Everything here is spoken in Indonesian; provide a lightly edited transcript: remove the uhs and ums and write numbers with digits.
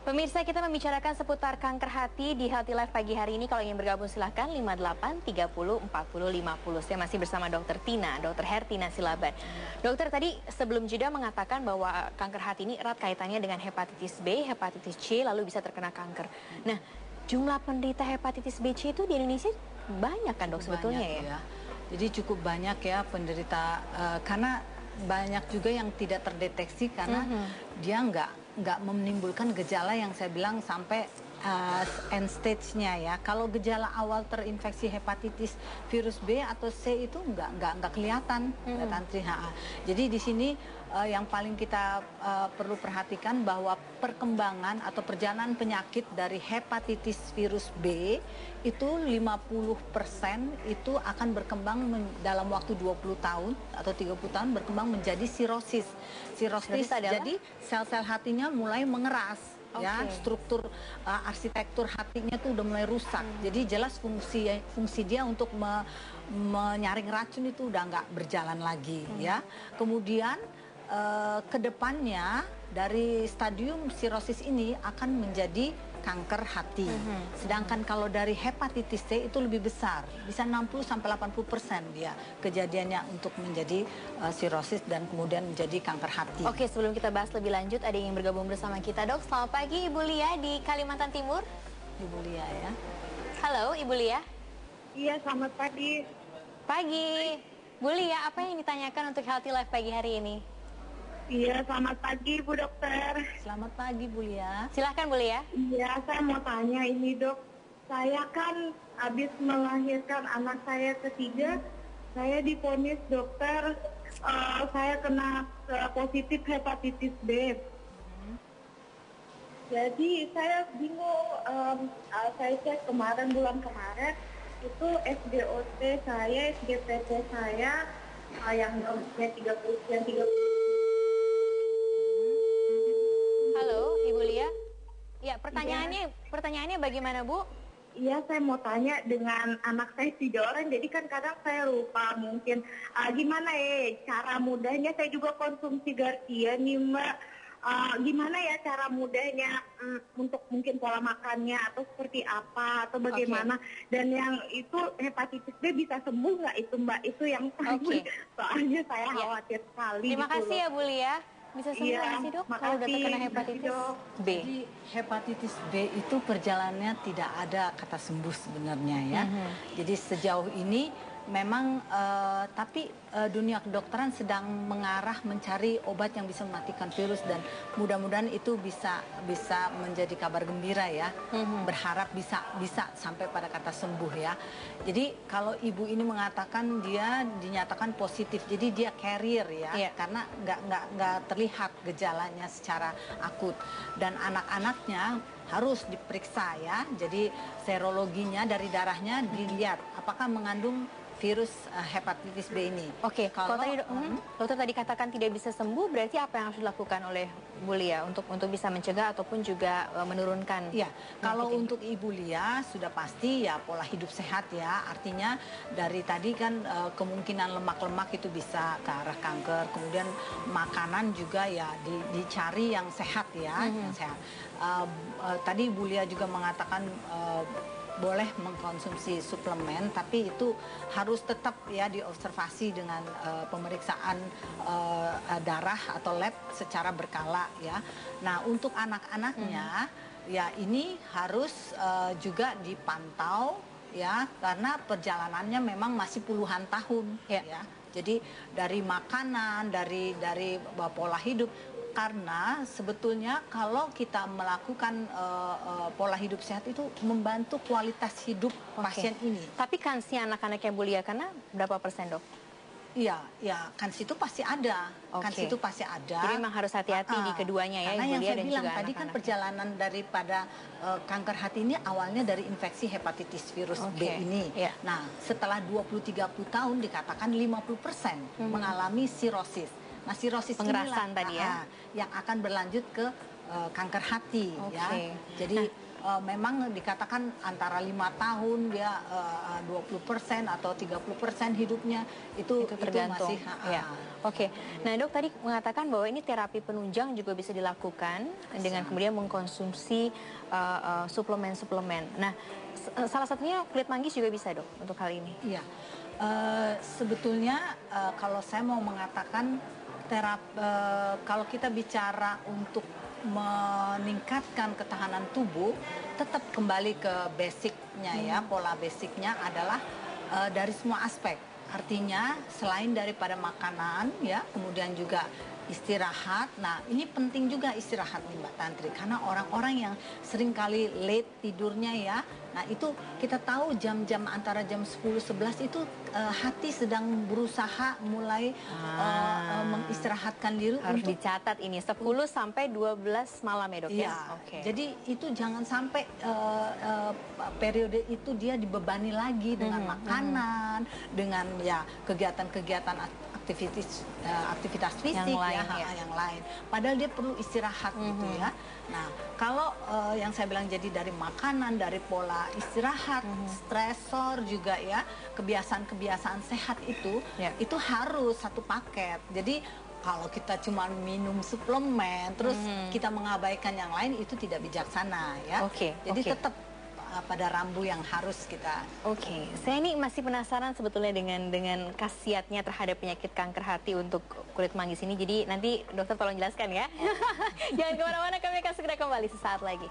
Pemirsa, kita membicarakan seputar kanker hati di Healthy Life pagi hari ini. Kalau ingin bergabung silahkan 58 30 40 50. Saya masih bersama Dokter Tina, Dokter Hertina Silaban. Dokter, tadi sebelum jeda mengatakan bahwa kanker hati ini erat kaitannya dengan hepatitis B, hepatitis C, lalu bisa terkena kanker. Nah, jumlah penderita hepatitis B, C itu di Indonesia banyak kan dok sebetulnya ya? Jadi cukup banyak ya penderita, karena banyak juga yang tidak terdeteksi karena dia nggak menimbulkan gejala yang saya bilang sampai end stage-nya ya. Kalau gejala awal terinfeksi hepatitis virus B atau C itu nggak kelihatan, Tantri. Jadi di sini yang paling kita perlu perhatikan bahwa perkembangan atau perjalanan penyakit dari hepatitis virus B itu 50% itu akan berkembang dalam waktu 20 tahun atau 30 tahun berkembang menjadi sirosis. Sirosis jadi sel-sel hatinya mulai mengeras. Ya, struktur arsitektur hatinya tuh udah mulai rusak. Jadi jelas fungsi dia untuk menyaring racun itu udah nggak berjalan lagi ya. Kemudian kedepannya dari stadium sirosis ini akan menjadi kanker hati. Sedangkan kalau dari hepatitis C itu lebih besar, bisa 60-80% dia kejadiannya untuk menjadi sirosis dan kemudian menjadi kanker hati. Oke, sebelum kita bahas lebih lanjut, ada yang bergabung bersama kita, dok. Selamat pagi, Ibu Lia di Kalimantan Timur. Ibu Lia ya. Halo, Ibu Lia. Iya, selamat pagi. Pagi. Bu Lia, apa yang ditanyakan untuk Healthy Life pagi hari ini? Iya, selamat pagi Bu Dokter. Selamat pagi Bu Lia. Silahkan Bu Lia. Iya, saya mau tanya ini dok. Saya kan habis melahirkan anak saya ketiga, saya divonis dokter saya kena positif hepatitis B. Jadi saya bingung, saya cek bulan kemarin, itu SGOT saya, SGPT saya yang 30. Halo, Ibu Lia. Ya, pertanyaannya bagaimana, Bu? Iya, saya mau tanya dengan anak saya 3 orang, jadi kan kadang saya lupa mungkin gimana ya cara mudahnya, saya juga konsumsi Garcia nih Mbak. Gimana ya cara mudahnya untuk mungkin pola makannya atau seperti apa atau bagaimana, dan yang itu hepatitis B bisa sembuh nggak itu Mbak, itu yang soalnya saya khawatir sekali. Terima kasih ya Bu Lia. Bisa sembuh nggak sih dok kalau udah terkena hepatitis B? Jadi hepatitis B itu perjalanannya tidak ada kata sembuh sebenarnya ya. Jadi sejauh ini memang tapi dunia kedokteran sedang mengarah mencari obat yang bisa mematikan virus, dan mudah-mudahan itu bisa menjadi kabar gembira ya. Berharap bisa sampai pada kata sembuh ya. Jadi kalau ibu ini mengatakan dia dinyatakan positif, jadi dia carrier ya, karena nggak terlihat gejalanya secara akut, dan anak-anaknya harus diperiksa ya. Jadi serologinya dari darahnya dilihat apakah mengandung virus hepatitis B ini. Oke, kalau tadi dokter tadi katakan tidak bisa sembuh, berarti apa yang harus dilakukan oleh Bu Lia untuk bisa mencegah ataupun juga menurunkan? Ya, kalau untuk Ibu Lia sudah pasti ya pola hidup sehat ya. Artinya dari tadi kan kemungkinan lemak-lemak itu bisa ke arah kanker. Kemudian makanan juga ya dicari yang sehat ya, yang sehat. Tadi Bu Lia juga mengatakan boleh mengkonsumsi suplemen, tapi itu harus tetap ya diobservasi dengan pemeriksaan darah atau lab secara berkala ya. Nah, untuk anak-anaknya ya ini harus juga dipantau ya, karena perjalanannya memang masih puluhan tahun ya. Jadi dari makanan, dari pola hidup. Karena sebetulnya kalau kita melakukan pola hidup sehat itu membantu kualitas hidup pasien ini. Tapi kansi anak-anaknya Bu Lia karena berapa persen dok? Iya, ya kansi itu pasti ada. Kansi itu pasti ada. Jadi memang harus hati-hati di keduanya ya, karena Ibu yang Lia saya dan bilang juga tadi kan perjalanan daripada kanker hati ini awalnya dari infeksi hepatitis virus B ini. Nah, setelah 20-30 tahun dikatakan 50% mengalami sirosis. Nah, sirosis pengerasan inilah tadi ya yang akan berlanjut ke kanker hati ya. Jadi memang dikatakan antara 5 tahun dia 20% atau 30% hidupnya itu tergantung. masih Ya. Oke. Nah, Dok tadi mengatakan bahwa ini terapi penunjang juga bisa dilakukan dengan kemudian mengkonsumsi suplemen-suplemen. Nah, salah satunya kulit manggis juga bisa, Dok, untuk hal ini. Iya. Sebetulnya kalau saya mau mengatakan kalau kita bicara untuk meningkatkan ketahanan tubuh, tetap kembali ke basicnya ya, pola basicnya adalah dari semua aspek. Artinya selain daripada makanan ya, kemudian juga istirahat. Nah, ini penting juga istirahat nih Mbak Tantri, karena orang-orang yang sering kali late tidurnya ya. Nah, itu kita tahu jam-jam antara jam 10-11 itu hati sedang berusaha mulai mengistirahatkan diri. Harus untuk dicatat ini 10 sampai 12 malam ya, Dok ya. Iya, jadi itu jangan sampai periode itu dia dibebani lagi dengan makanan, dengan ya kegiatan-kegiatan aktivitas fisik yang lain, yang lain. Padahal dia perlu istirahat gitu ya. Nah, kalau yang saya bilang jadi dari makanan, dari pola istirahat, stresor juga ya, kebiasaan-kebiasaan sehat itu harus satu paket. Jadi kalau kita cuma minum suplemen terus kita mengabaikan yang lain itu tidak bijaksana ya. Jadi tetap pada rambu yang harus kita. Saya ini masih penasaran sebetulnya dengan khasiatnya terhadap penyakit kanker hati untuk kulit manggis ini. Jadi nanti dokter tolong jelaskan ya. Jangan kemana-mana, kami akan segera kembali sesaat lagi.